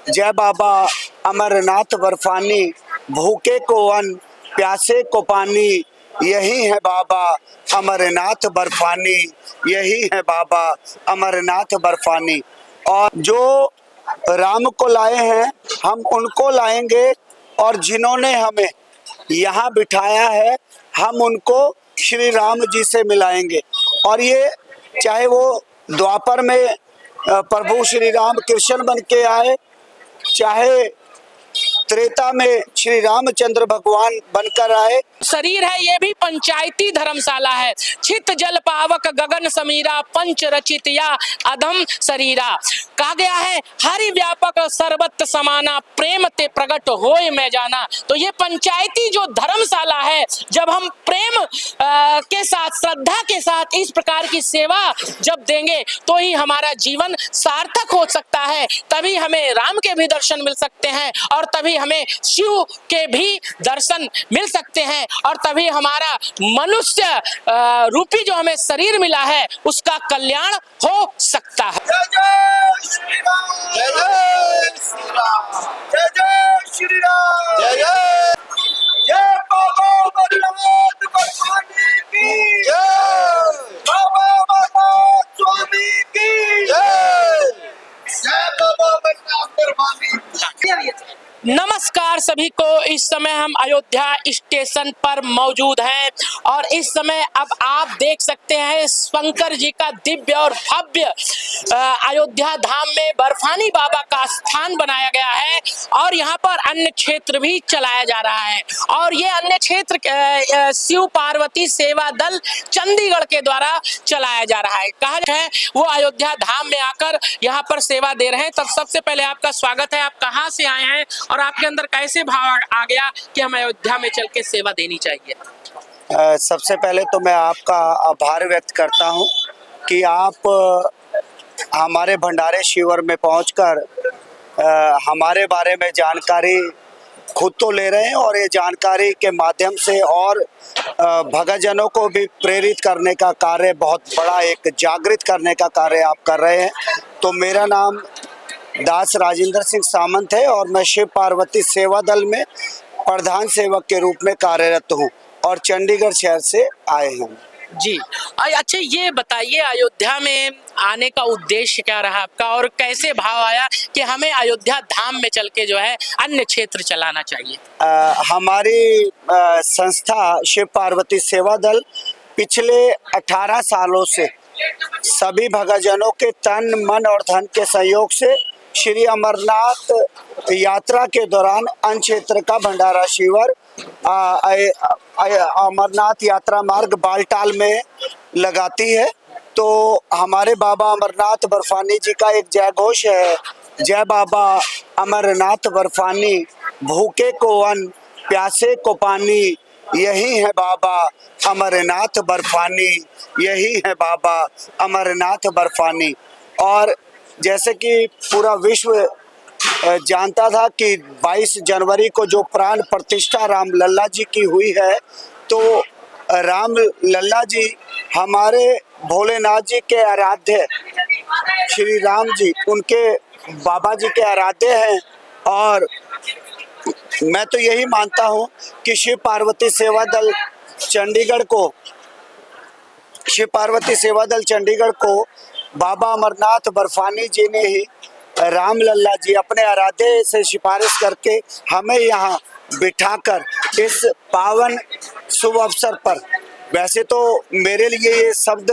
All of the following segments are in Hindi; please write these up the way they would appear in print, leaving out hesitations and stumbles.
जय बाबा अमरनाथ बर्फानी, भूखे को अन्न प्यासे को पानी, यही है बाबा अमरनाथ बर्फानी, यही है बाबा अमरनाथ बर्फानी। और जो राम को लाए हैं हम उनको लाएंगे, और जिन्होंने हमें यहाँ बिठाया है हम उनको श्री राम जी से मिलाएंगे। और ये चाहे वो द्वापर में प्रभु श्री राम कृष्ण बन के आए, चाहे त्रेता में श्री रामचंद्र भगवान बनकर आए। शरीर है ये भी पंचायती धर्मशाला है, छित जल पावक गगन समीरा, पंच रचित या अधम शरीरा। कहा गया है हरि व्यापक सर्वत्र समाना, प्रेम ते प्रगट होए मैं जाना। तो ये पंचायती जो धर्मशाला है, जब हम प्रेम के साथ, श्रद्धा के साथ इस प्रकार की सेवा जब देंगे तो ही हमारा जीवन सार्थक हो सकता है। तभी हमें राम के भी दर्शन मिल सकते हैं, और तभी हमें शिव के भी दर्शन मिल सकते हैं, और तभी हमारा मनुष्य रूपी जो हमें शरीर मिला है उसका कल्याण हो सकता है। जय जय श्री राम, जय जय श्री राम, जय जय श्री राम, जय जय, जय बाबा अमरनाथ बर्फानी की जय, बाबा अमरनाथ स्वामी की जय, जय बाबा अमरनाथ बर्फानी। नमस्कार सभी को। इस समय हम अयोध्या स्टेशन पर मौजूद हैं, और इस समय अब आप देख सकते हैं शंकर जी का दिव्य और भव्य अयोध्या धाम में बर्फानी बाबा का स्थान बनाया गया है, और यहाँ पर अन्य क्षेत्र भी चलाया जा रहा है। और ये अन्य क्षेत्र शिव पार्वती सेवा दल चंडीगढ़ के द्वारा चलाया जा रहा है। कहा है वो अयोध्या धाम में आकर यहाँ पर सेवा दे रहे हैं। तब सबसे पहले आपका स्वागत है। आप कहाँ से आए हैं और आपके अंदर कैसे भाव आ गया कि हम अयोध्या में चल के सेवा देनी चाहिए? सबसे पहले तो मैं आपका आभार व्यक्त करता हूं कि आप हमारे भंडारे शिविर में पहुंचकर हमारे बारे में जानकारी खुद तो ले रहे हैं, और ये जानकारी के माध्यम से और भक्तजनों को भी प्रेरित करने का कार्य, बहुत बड़ा एक जागृत करने का कार्य आप कर रहे हैं। तो मेरा नाम दास राजेंद्र सिंह सामंत है, और मैं शिव पार्वती सेवा दल में प्रधान सेवक के रूप में कार्यरत हूँ, और चंडीगढ़ शहर से आए हैं जी। अच्छा ये बताइए अयोध्या में आने का उद्देश्य क्या रहा आपका, और कैसे भाव आया कि हमें अयोध्या धाम में चल के जो है अन्य क्षेत्र चलाना चाहिए? हमारी संस्था शिव पार्वती सेवा दल पिछले 18 सालों से सभी भक्तजनों के तन मन और धन के सहयोग से श्री अमरनाथ यात्रा के दौरान अन्य क्षेत्र का भंडारा शिविर अमरनाथ यात्रा मार्ग बालटाल में लगाती है। तो हमारे बाबा अमरनाथ बर्फानी जी का एक जय घोष है, जय बाबा अमरनाथ बर्फानी, भूखे को अन्न प्यासे को पानी, यही है बाबा अमरनाथ बर्फानी, यही है बाबा अमरनाथ बर्फानी। और जैसे कि पूरा विश्व जानता था कि 22 जनवरी को जो प्राण प्रतिष्ठा राम लल्ला जी की हुई है, तो राम लल्ला जी हमारे भोलेनाथ जी के आराध्य, श्री राम जी उनके बाबा जी के आराध्य हैं। और मैं तो यही मानता हूँ कि शिव पार्वती सेवा दल चंडीगढ़ को बाबा अमरनाथ बर्फानी जी ने ही, राम लल्ला जी अपने आराध्य से सिफारिश करके हमें यहाँ बिठाकर इस पावन शुभ अवसर पर, वैसे तो मेरे लिए ये शब्द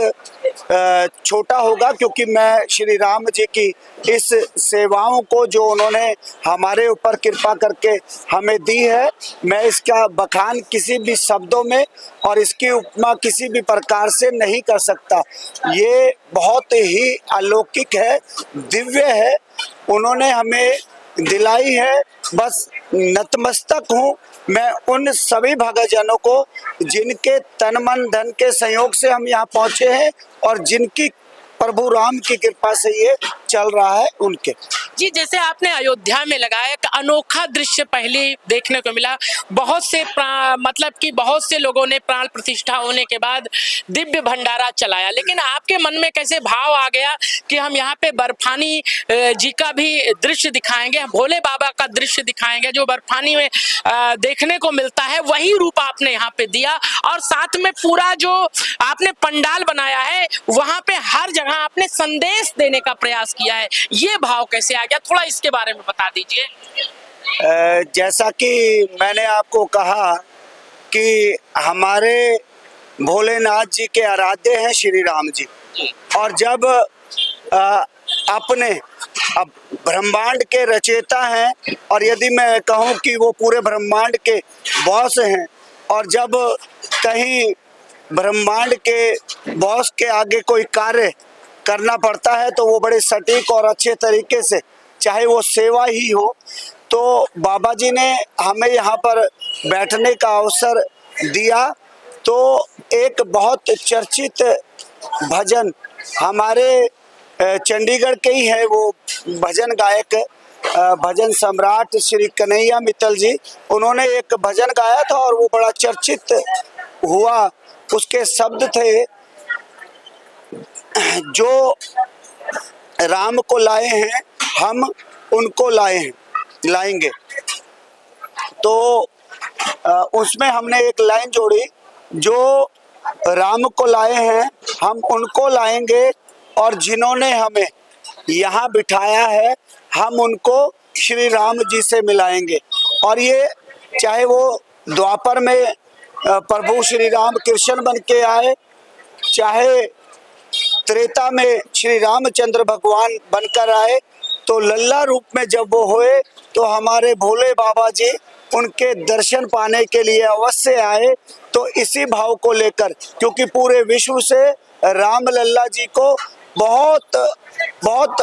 छोटा होगा क्योंकि मैं श्री राम जी की इस सेवाओं को जो उन्होंने हमारे ऊपर कृपा करके हमें दी है, मैं इसका बखान किसी भी शब्दों में और इसकी उपमा किसी भी प्रकार से नहीं कर सकता। ये बहुत ही अलौकिक है, दिव्य है, उन्होंने हमें दिलाई है। बस नतमस्तक हूँ मैं उन सभी भक्तजनों को जिनके तन मन धन के संयोग से हम यहाँ पहुँचे हैं और जिनकी प्रभु राम की कृपा से ये चल रहा है उनके। जी, जैसे आपने अयोध्या में लगाया, एक अनोखा दृश्य पहले देखने को मिला। बहुत से मतलब कि बहुत से लोगों ने प्राण प्रतिष्ठा होने के बाद दिव्य भंडारा चलाया, लेकिन आपके मन में कैसे भाव आ गया कि हम यहाँ पे बर्फानी जी का भी दृश्य दिखाएंगे, भोले बाबा का दृश्य दिखाएंगे, जो बर्फानी में देखने को मिलता है वही रूप आपने यहाँ पे दिया, और साथ में पूरा जो आपने पंडाल बनाया है वहां पे हर जगह आपने संदेश देने का प्रयास किया है। ये भाव कैसे आ गया, थोड़ा इसके बारे में बता दीजिए। जैसा कि मैंने आपको कहा कि हमारे भोलेनाथ जी के आराध्य हैं श्री राम जी, और जब अपने अब ब्रह्मांड के रचयिता हैं, और यदि मैं कहूं कि वो पूरे ब्रह्मांड के बॉस हैं, और जब कहीं ब्रह्मांड के बॉस के आगे कोई कार्य करना पड़ता है तो वो बड़े सटीक और अच्छे तरीके से, चाहे वो सेवा ही हो, तो बाबा जी ने हमें यहाँ पर बैठने का अवसर दिया। तो एक बहुत चर्चित भजन हमारे चंडीगढ़ के ही है, वो भजन गायक भजन सम्राट श्री कन्हैया मित्तल जी, उन्होंने एक भजन गाया था और वो बड़ा चर्चित हुआ। उसके शब्द थे, जो राम को लाए हैं हम उनको लाएंगे। तो उसमें हमने एक लाइन जोड़ी, जो राम को लाए हैं हम उनको लाएंगे, और जिन्होंने हमें यहाँ बिठाया है हम उनको श्री राम जी से मिलाएंगे। और ये चाहे वो द्वापर में प्रभु श्री राम कृष्ण बन के आए, चाहे त्रेता में श्री रामचंद्र भगवान बनकर आए, तो लल्ला रूप में जब वो हुए तो हमारे भोले बाबा जी उनके दर्शन पाने के लिए अवश्य आए। तो इसी भाव को लेकर, क्योंकि पूरे विश्व से राम लल्ला जी को बहुत बहुत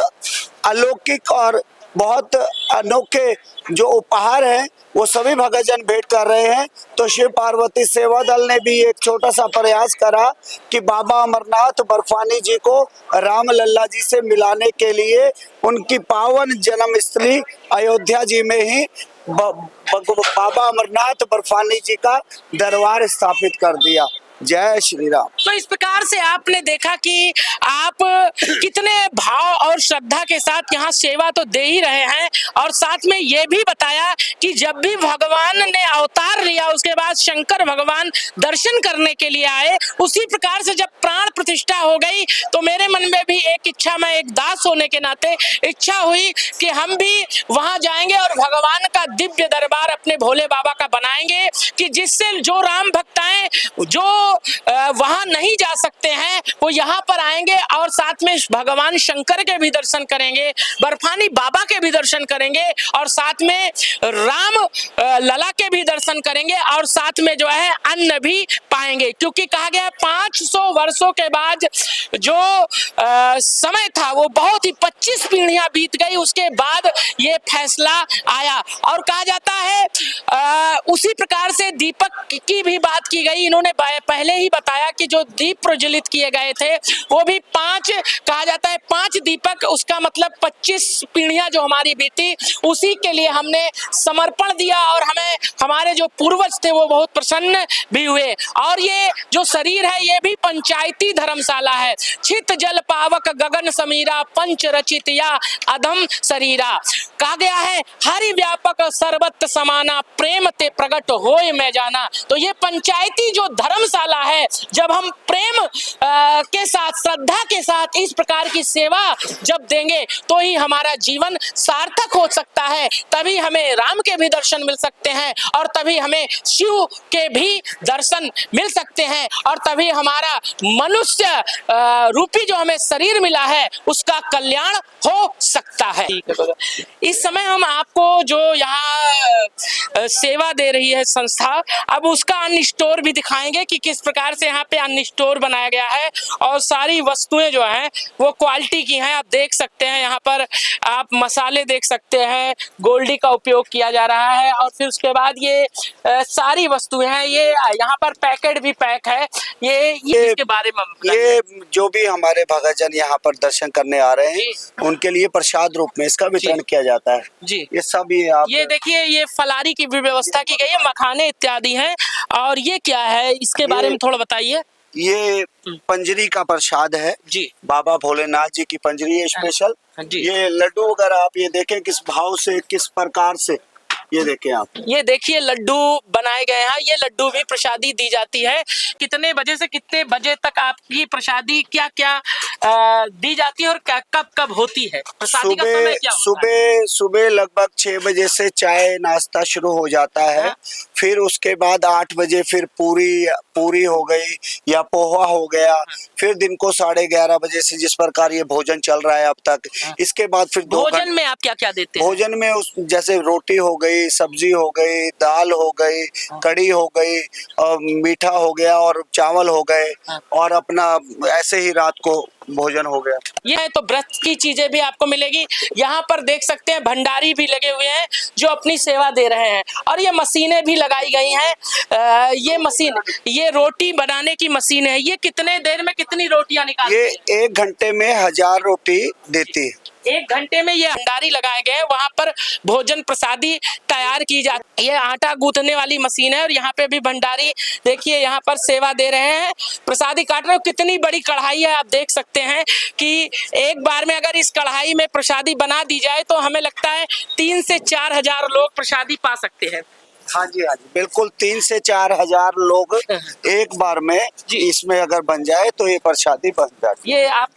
अलौकिक और बहुत अनोखे जो उपहार हैं वो सभी भक्तजन भेंट कर रहे हैं। तो शिव पार्वती सेवा दल ने भी एक छोटा सा प्रयास करा कि बाबा अमरनाथ बर्फानी जी को राम लल्ला जी से मिलाने के लिए उनकी पावन जन्मस्थली अयोध्या जी में ही बाबा अमरनाथ बर्फानी जी का दरबार स्थापित कर दिया। जय श्री राम। तो इस प्रकार से आपने देखा कि आप कितने भाव और श्रद्धा के साथ यहाँ सेवा तो दे ही रहे हैं, और साथ में ये भी बताया कि जब भी भगवान ने अवतार लिया उसके बाद शंकर भगवान दर्शन करने के लिए आए। उसी प्रकार से जब प्राण प्रतिष्ठा हो गई तो मेरे मन में भी एक इच्छा, मैं एक दास होने के नाते इच्छा हुई कि हम भी वहां जाएंगे और भगवान का दिव्य दरबार अपने भोले बाबा का बनाएंगे, कि जिससे जो राम भक्ताएं जो वहां नहीं जा सकते हैं वो यहाँ पर आएंगे, और साथ में भगवान शंकर के भी दर्शन करेंगे, बर्फानी बाबा के भी दर्शन करेंगे, और साथ में राम लला के भी दर्शन करेंगे, और साथ में जो है अन्न भी पाएंगे। क्योंकि कहा गया 500 वर्षों के बाद जो समय था वो बहुत ही 25 पीढ़ियां बीत गई, उसके बाद ये फैसला आया। और कहा जाता है उसी प्रकार से दीपक की भी बात की गई। इन्होंने पहले ही बताया कि जो दीप प्रज्वलित किए गए थे वो भी 5, कहा जाता है 5 दीपक, उसका मतलब 25 पीढ़ियां जो हमारी बीती उसी के लिए हमने समर्पण दिया, और हमें हमारे जो पूर्वज थे वो बहुत प्रसन्न भी हुए। और ये जो शरीर है ये भी पंचायती धर्मशाला है। छित जल पावक गगन समीरा पंच रचित या अधम शरीरा। कहा गया है हरि व्यापक सर्वत्र समाना प्रेम ते प्रकट होय मैं जाना। तो ये पंचायती जो धर्मशाला है, जब हम प्रेम के साथ, श्रद्धा के साथ इस प्रकार की सेवा जब देंगे तो ही हमारा जीवन सार्थक हो सकता है। तभी हमें राम के भी दर्शन मिल सकते हैं, और तभी हमें शिव के भी दर्शन मिल सकते हैं, और तभी हमारा मनुष्य रूपी जो हमें शरीर मिला है उसका कल्याण हो सकता है। इस समय हम आपको जो यहाँ सेवा दे रही है संस्था, अब उसका अन्न स्टोर भी दिखाएंगे कि किस प्रकार से यहाँ पे अन्न स्टोर बनाया गया है, और सारी वस्तुएं जो हैं वो क्वालिटी की हैं। आप देख सकते हैं यहाँ पर आप मसाले देख सकते सकते हैं गोल्डी का उपयोग किया जा रहा है। और फिर उसके बाद ये सारी वस्तुएं हैं, ये यहाँ पर पैकेट भी पैक है। ये इसके बारे में ये जो भी हमारे भक्तजन यहाँ पर दर्शन करने आ रहे हैं उनके लिए प्रसाद रूप में इसका वितरण किया जाता है जी। ये सब ये देखिए, ये फलारी की भी व्यवस्था की गई है, मखाने इत्यादि हैं। और ये क्या है, इसके बारे में थोड़ा बताइए। ये पंजरी का प्रसाद है जी, बाबा भोलेनाथ जी की पंजरी है स्पेशल। जी। ये लड्डू वगैरह आप ये देखें किस भाव से किस प्रकार से, ये देखें आप, ये देखिए लड्डू बनाए गए हैं। ये लड्डू भी प्रसादी दी जाती है। कितने बजे से कितने बजे तक आपकी प्रसादी क्या क्या दी जाती है और क्या कब कब होती है? प्रसादी का समय क्या होता है? सुबह लगभग 6 बजे से चाय नाश्ता शुरू हो जाता है। फिर उसके बाद 8 बजे फिर पूरी हो गई या पोहा हो गया। फिर दिन को 11:30 बजे से जिस प्रकार ये भोजन चल रहा है अब तक। इसके बाद फिर भोजन में आप क्या क्या देते हैं? भोजन में जैसे रोटी हो गई, सब्जी हो गई, दाल हो गई, कड़ी हो गई, और मीठा हो गया और चावल हो गए, और अपना ऐसे ही रात को भोजन हो गया। ये तो व्रत की चीजें भी आपको मिलेगी। यहाँ पर देख सकते हैं भंडारी भी लगे हुए हैं जो अपनी सेवा दे रहे हैं। और ये मशीनें भी लगाई गई हैं। ये मशीन, ये रोटी बनाने की मशीन है। ये कितने देर में कितनी रोटियां निकालती है? ये 1 घंटे में 1000 रोटी देती है। 1 घंटे में ये भंडारी लगाए गए हैं, वहां पर भोजन प्रसादी तैयार की जाती है। ये आटा गूंथने वाली मशीन है और यहाँ पे भी भंडारी देखिए यहाँ पर सेवा दे रहे हैं, प्रसादी काट रहे हो। कितनी बड़ी कढ़ाई है, आप देख सकते हैं कि एक बार में अगर इस कढ़ाई में प्रसादी बना दी जाए तो हमें लगता है 3 से 4 हजार लोग प्रसादी पा सकते हैं। हाँ जी बिल्कुल, 3 से 4 हजार लोग एक बार में इसमें अगर बन जाए तो ये प्रसादी बन जाती है। ये आप